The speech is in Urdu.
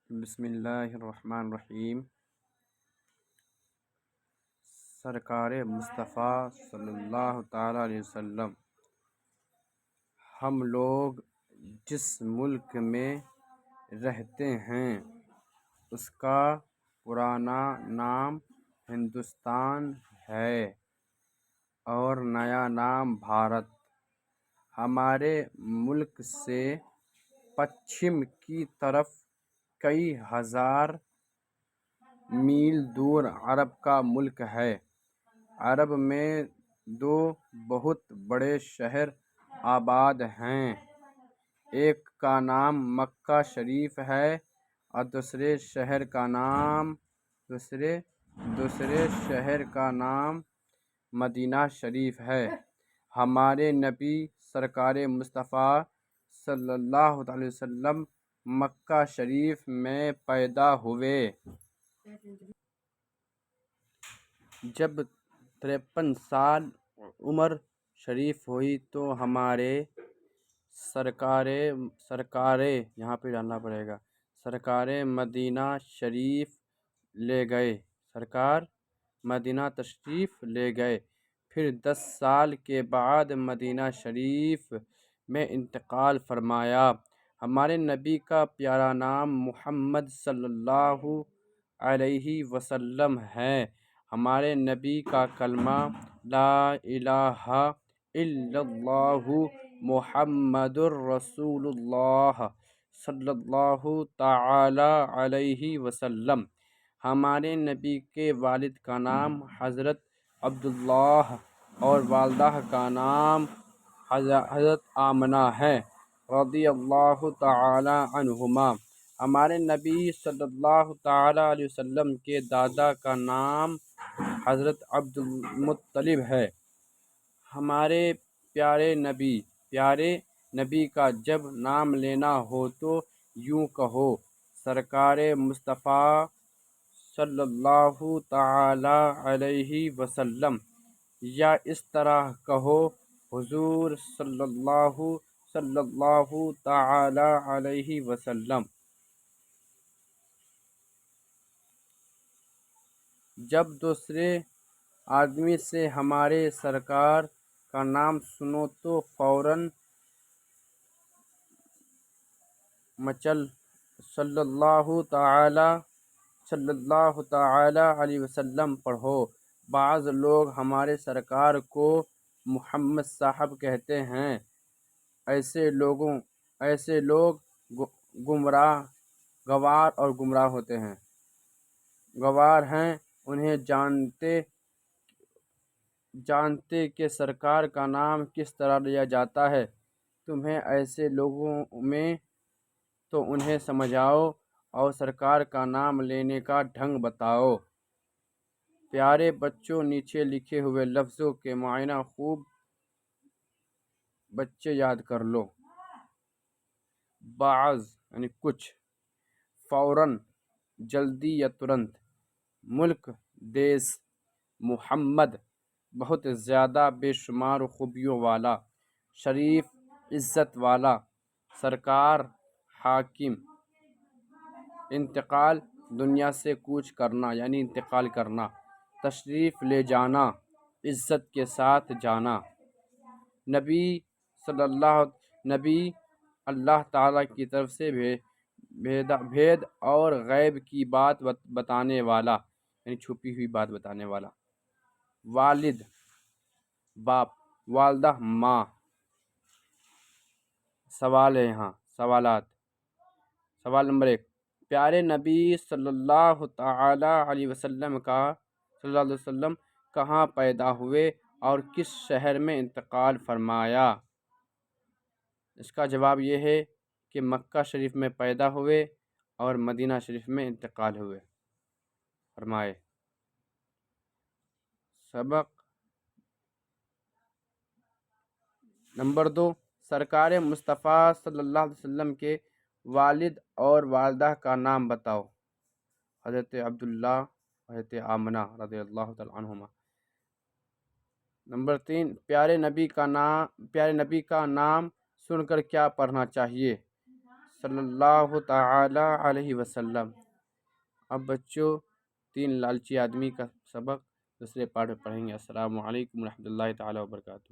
بسم اللہ الرحمن الرحیم۔ سرکار مصطفیٰ صلی اللہ تعالیٰ علیہ وسلم، ہم لوگ جس ملک میں رہتے ہیں اس کا پرانا نام ہندوستان ہے اور نیا نام بھارت۔ ہمارے ملک سے پچھم کی طرف کئی ہزار میل دور عرب کا ملک ہے۔ عرب میں دو بہت بڑے شہر آباد ہیں، ایک کا نام مکہ شریف ہے اور دوسرے شہر کا نام مدینہ شریف ہے۔ ہمارے نبی سرکار مصطفیٰ صلی اللہ علیہ وسلم مکہ شریف میں پیدا ہوئے۔ جب 53 سال عمر شریف ہوئی تو ہمارے سرکار مدینہ تشریف لے گئے۔ پھر 10 سال کے بعد مدینہ شریف میں انتقال فرمایا۔ ہمارے نبی کا پیارا نام محمد صلی اللہ علیہ وسلم ہے۔ ہمارے نبی کا کلمہ لا الہ الا اللہ محمد الرسول اللہ صلی اللہ تعالی علیہ وسلم۔ ہمارے نبی کے والد کا نام حضرت عبداللہ اور والدہ کا نام حضرت آمنہ ہے رضی اللہ تعالی عنہما۔ ہمارے نبی صلی اللہ تعالی علیہ وسلم کے دادا کا نام حضرت عبد المطلب ہے۔ ہمارے پیارے نبی کا جب نام لینا ہو تو یوں کہو سرکار مصطفیٰ صلی اللہ تعالی علیہ وسلم، یا اس طرح کہو حضور صلی اللہ تعالی علیہ وسلم۔ جب دوسرے آدمی سے ہمارے سرکار کا نام سنو تو فوراً مچل صلی اللہ تعالی علیہ وسلم پڑھو۔ بعض لوگ ہمارے سرکار کو محمد صاحب کہتے ہیں۔ ایسے لوگ گوار ہیں، انہیں جانتے کہ سرکار کا نام کس طرح لیا جاتا ہے۔ تمہیں ایسے لوگوں میں تو انہیں سمجھاؤ اور سرکار کا نام لینے کا ڈھنگ بتاؤ۔ پیارے بچوں، نیچے لکھے ہوئے لفظوں کے معنی خوب بچے یاد کر لو۔ بعض یعنی کچھ، فوراً جلدی یا ترنت، ملک دیس، محمد بہت زیادہ بے شمار خوبیوں والا، شریف عزت والا، سرکار حاکم، انتقال دنیا سے کوچ کرنا یعنی انتقال کرنا، تشریف لے جانا، عزت کے ساتھ جانا، نبی اللہ تعالیٰ کی طرف سے بھید اور غیب کی بات بتانے والا یعنی چھپی ہوئی بات بتانے والا، والد باپ، والدہ ماں۔ سوال ہے یہاں، سوالات۔ سوال نمبر 1، پیارے نبی صلی اللہ تعالی علیہ وسلم کہاں پیدا ہوئے اور کس شہر میں انتقال فرمایا؟ اس کا جواب یہ ہے کہ مکہ شریف میں پیدا ہوئے اور مدینہ شریف میں انتقال فرمائے۔ سبق نمبر 2، سرکار مصطفیٰ صلی اللہ علیہ وسلم کے والد اور والدہ کا نام بتاؤ۔ حضرت عبداللہ، حضرت آمنہ رضی اللہ تعالی عنہما۔ نمبر 3، پیارے نبی کا نام سن کر کیا پڑھنا چاہیے؟ صلی اللہ تعالی علیہ وسلم۔ اب بچوں 3 لالچی آدمی کا سبق دوسرے پارٹ میں پڑھیں گے۔ السلام علیکم ورحمۃ اللہ تعالی وبرکاتہ۔